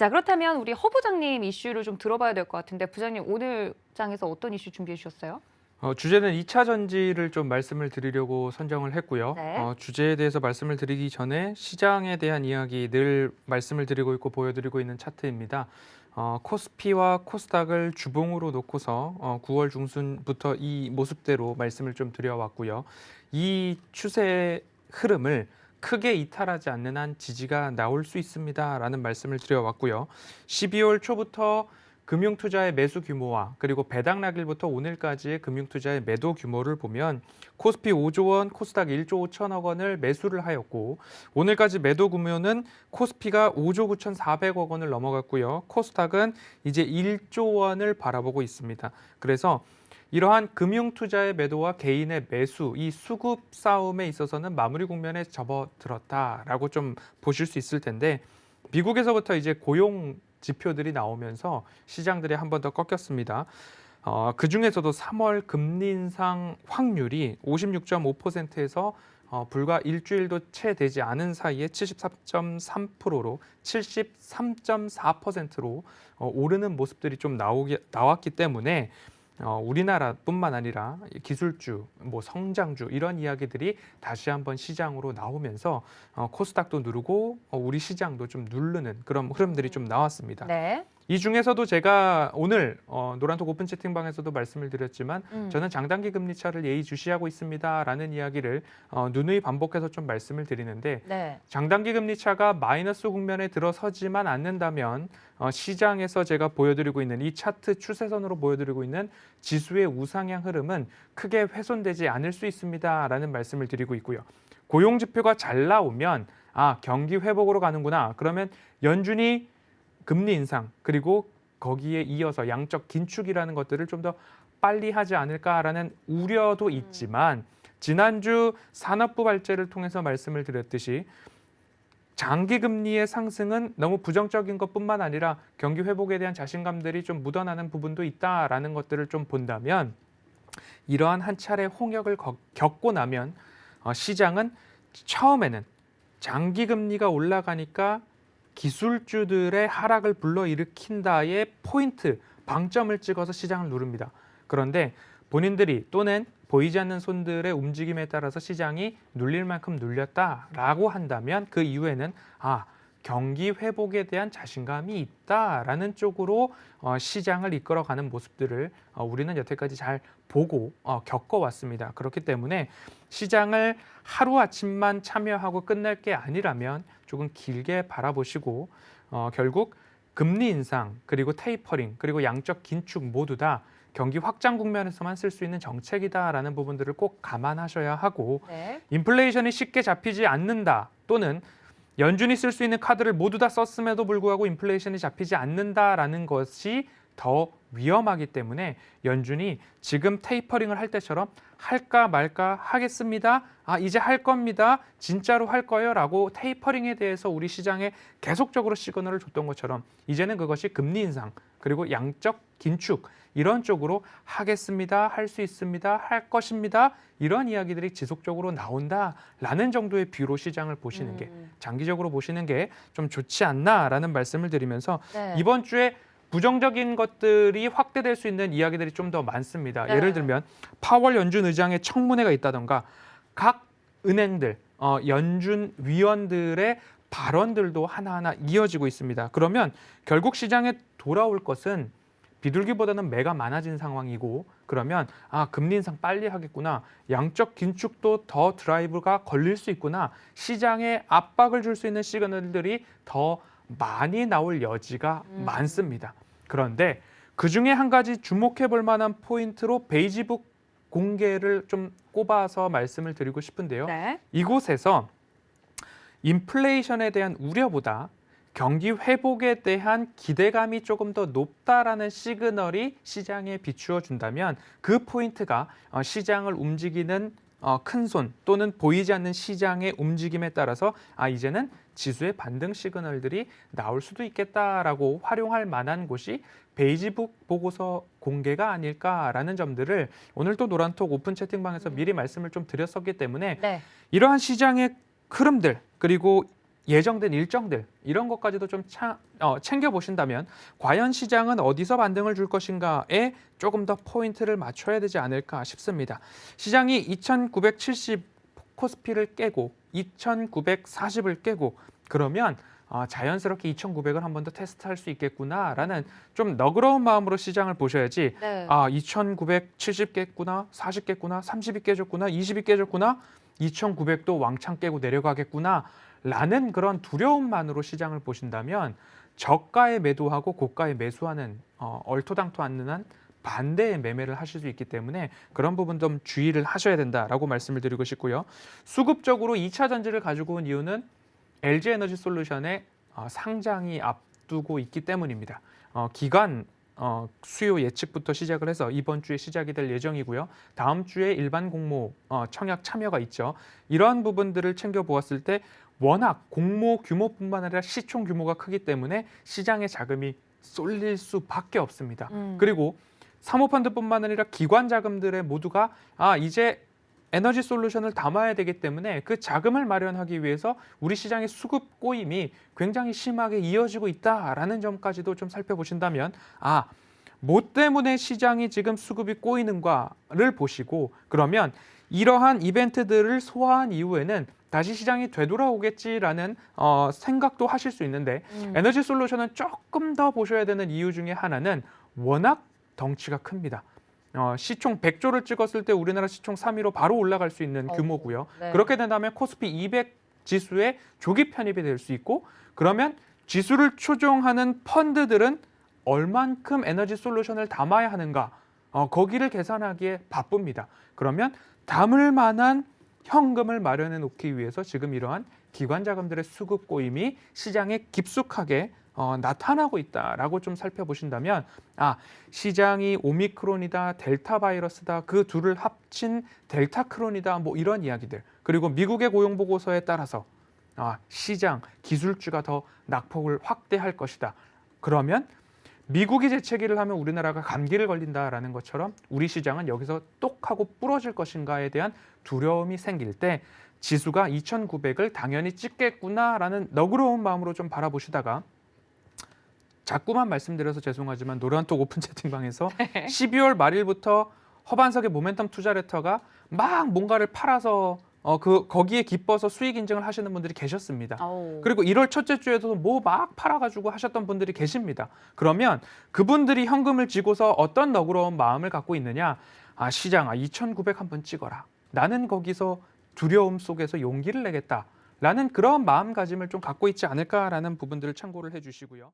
자, 그렇다면 우리 허 부장님 이슈를 좀 들어봐야 될 것 같은데 부장님 오늘 장에서 어떤 이슈 준비해 주셨어요? 주제는 2차 전지를 좀 말씀을 드리려고 선정을 했고요. 네. 주제에 대해서 말씀을 드리기 전에 시장에 대한 이야기 늘 말씀을 드리고 있고 보여드리고 있는 차트입니다. 코스피와 코스닥을 주봉으로 놓고서 9월 중순부터 이 모습대로 말씀을 좀 드려왔고요. 이 추세 흐름을 크게 이탈하지 않는 한 지지가 나올 수 있습니다라는 말씀을 드려왔고요. 12월 초부터 금융투자의 매수 규모와 그리고 배당 날일부터 오늘까지의 금융투자의 매도 규모를 보면 코스피 5조 원, 코스닥 1조 5천억 원을 매수를 하였고 오늘까지 매도 규모는 코스피가 5조 9,400억 원을 넘어갔고요. 코스닥은 이제 1조 원을 바라보고 있습니다. 그래서 이러한 금융투자의 매도와 개인의 매수, 이 수급 싸움에 있어서는 마무리 국면에 접어들었다라고 좀 보실 수 있을 텐데 미국에서부터 이제 고용 지표들이 나오면서 시장들이 한 번 더 꺾였습니다. 그 중에서도 3월 금리 인상 확률이 56.5%에서 불과 일주일도 채 되지 않은 사이에 73.3%로 73.4%로 오르는 모습들이 좀 나왔기 때문에 우리나라뿐만 아니라 기술주, 성장주 이런 이야기들이 다시 한번 시장으로 나오면서 코스닥도 누르고 우리 시장도 좀 누르는 그런 흐름들이 좀 나왔습니다. 네. 이 중에서도 제가 오늘 노란톡 오픈 채팅방에서도 말씀을 드렸지만 저는 장단기 금리 차를 예의주시하고 있습니다라는 이야기를 누누이 반복해서 좀 말씀을 드리는데 네. 장단기 금리 차가 마이너스 국면에 들어서지만 않는다면 시장에서 제가 보여드리고 있는 이 차트 추세선으로 보여드리고 있는 지수의 우상향 흐름은 크게 훼손되지 않을 수 있습니다라는 말씀을 드리고 있고요. 고용 지표가 잘 나오면 경기 회복으로 가는구나. 그러면 연준이 금리 인상 그리고 거기에 이어서 양적 긴축이라는 것들을 좀 더 빨리 하지 않을까라는 우려도 있지만 지난주 산업부 발제를 통해서 말씀을 드렸듯이 장기 금리의 상승은 너무 부정적인 것뿐만 아니라 경기 회복에 대한 자신감들이 좀 묻어나는 부분도 있다라는 것들을 좀 본다면 이러한 한 차례 홍역을 겪고 나면 시장은 처음에는 장기 금리가 올라가니까 기술주들의 하락을 불러일으킨다의 포인트, 방점을 찍어서 시장을 누릅니다. 그런데 본인들이 또는 보이지 않는 손들의 움직임에 따라서 시장이 눌릴 만큼 눌렸다라고 한다면 그 이후에는 경기 회복에 대한 자신감이 있다라는 쪽으로 시장을 이끌어가는 모습들을 우리는 여태까지 잘 보고 겪어왔습니다. 그렇기 때문에 시장을 하루아침만 참여하고 끝날 게 아니라면 조금 길게 바라보시고 결국 금리 인상 그리고 테이퍼링 그리고 양적 긴축 모두 다 경기 확장 국면에서만 쓸 수 있는 정책이다라는 부분들을 꼭 감안하셔야 하고 네. 인플레이션이 쉽게 잡히지 않는다 또는 연준이 쓸 수 있는 카드를 모두 다 썼음에도 불구하고 인플레이션이 잡히지 않는다라는 것이 더 위험하기 때문에 연준이 지금 테이퍼링을 할 때처럼 할까 말까 하겠습니다. 이제 할 겁니다. 진짜로 할 거예요. 라고 테이퍼링에 대해서 우리 시장에 계속적으로 시그널을 줬던 것처럼 이제는 그것이 금리 인상 그리고 양적 긴축 이런 쪽으로 하겠습니다. 할 수 있습니다. 할 것입니다. 이런 이야기들이 지속적으로 나온다라는 정도의 뷰로 시장을 보시는 게 장기적으로 보시는 게 좀 좋지 않나라는 말씀을 드리면서 네. 이번 주에 부정적인 것들이 확대될 수 있는 이야기들이 좀 더 많습니다. 네. 예를 들면 파월 연준 의장의 청문회가 있다던가 각 은행들, 연준 위원들의 발언들도 하나하나 이어지고 있습니다. 그러면 결국 시장에 돌아올 것은 비둘기보다는 매가 많아진 상황이고 그러면 금리 인상 빨리 하겠구나. 양적 긴축도 더 드라이브가 걸릴 수 있구나. 시장에 압박을 줄 수 있는 시그널들이 더 많이 나올 여지가 많습니다. 그런데 그중에 한 가지 주목해 볼 만한 포인트로 베이지북 공개를 좀 꼽아서 말씀을 드리고 싶은데요. 네. 이곳에서 인플레이션에 대한 우려보다 경기 회복에 대한 기대감이 조금 더 높다라는 시그널이 시장에 비추어 준다면 그 포인트가 시장을 움직이는 큰손 또는 보이지 않는 시장의 움직임에 따라서 이제는 지수의 반등 시그널들이 나올 수도 있겠다라고 활용할 만한 곳이 베이지북 보고서 공개가 아닐까라는 점들을 오늘 또 노란톡 오픈 채팅방에서 미리 말씀을 좀 드렸었기 때문에 네. 이러한 시장의 흐름들 그리고 예정된 일정들 이런 것까지도 좀 챙겨보신다면 과연 시장은 어디서 반등을 줄 것인가에 조금 더 포인트를 맞춰야 되지 않을까 싶습니다. 시장이 2970 코스피를 깨고 2940을 깨고 그러면 자연스럽게 2900을 한 번 더 테스트할 수 있겠구나라는 좀 너그러운 마음으로 시장을 보셔야지 네. 2970 깼구나, 40 깼구나, 30이 깨졌구나, 20이 깨졌구나, 2900도 왕창 깨고 내려가겠구나 라는 그런 두려움만으로 시장을 보신다면 저가에 매도하고 고가에 매수하는 얼토당토않는 반대의 매매를 하실 수 있기 때문에 그런 부분 좀 주의를 하셔야 된다라고 말씀을 드리고 싶고요. 수급적으로 2차 전지를 가지고 온 이유는 LG에너지솔루션의 상장이 앞두고 있기 때문입니다. 기관 수요 예측부터 시작을 해서 이번 주에 시작이 될 예정이고요. 다음 주에 일반 공모 청약 참여가 있죠. 이러한 부분들을 챙겨보았을 때 워낙 공모 규모뿐만 아니라 시총 규모가 크기 때문에 시장에 자금이 쏠릴 수밖에 없습니다. 그리고 사모펀드뿐만 아니라 기관 자금들의 모두가 이제 에너지 솔루션을 담아야 되기 때문에 그 자금을 마련하기 위해서 우리 시장의 수급 꼬임이 굉장히 심하게 이어지고 있다라는 점까지도 좀 살펴보신다면 뭐 때문에 시장이 지금 수급이 꼬이는가를 보시고 그러면 이러한 이벤트들을 소화한 이후에는 다시 시장이 되돌아오겠지라는 생각도 하실 수 있는데 에너지 솔루션은 조금 더 보셔야 되는 이유 중에 하나는 워낙 덩치가 큽니다. 시총 100조를 찍었을 때 우리나라 시총 3위로 바로 올라갈 수 있는 규모고요. 네. 그렇게 된다면 코스피 200 지수에 조기 편입이 될 수 있고 그러면 지수를 추종하는 펀드들은 얼만큼 에너지 솔루션을 담아야 하는가 거기를 계산하기에 바쁩니다. 그러면 담을 만한 현금을 마련해 놓기 위해서 지금 이러한 기관 자금들의 수급 꼬임이 시장에 깊숙하게 나타나고 있다라고 좀 살펴보신다면 시장이 오미크론이다, 델타 바이러스다, 그 둘을 합친 델타크론이다 뭐 이런 이야기들 그리고 미국의 고용 보고서에 따라서 시장 기술주가 더 낙폭을 확대할 것이다. 그러면 미국이 재채기를 하면 우리나라가 감기를 걸린다라는 것처럼 우리 시장은 여기서 똑 하고 부러질 것인가에 대한 두려움이 생길 때 지수가 2900을 당연히 찍겠구나라는 너그러운 마음으로 좀 바라보시다가 자꾸만 말씀드려서 죄송하지만 노란톡 오픈 채팅방에서 12월 말일부터 허반석의 모멘텀 투자 레터가 막 뭔가를 팔아서 거기에 기뻐서 수익 인증을 하시는 분들이 계셨습니다. 그리고 1월 첫째 주에도 뭐 막 팔아가지고 하셨던 분들이 계십니다. 그러면 그분들이 현금을 쥐고서 어떤 너그러운 마음을 갖고 있느냐? 시장 2,900 한번 찍어라. 나는 거기서 두려움 속에서 용기를 내겠다. 라는 그런 마음가짐을 좀 갖고 있지 않을까라는 부분들을 참고를 해주시고요.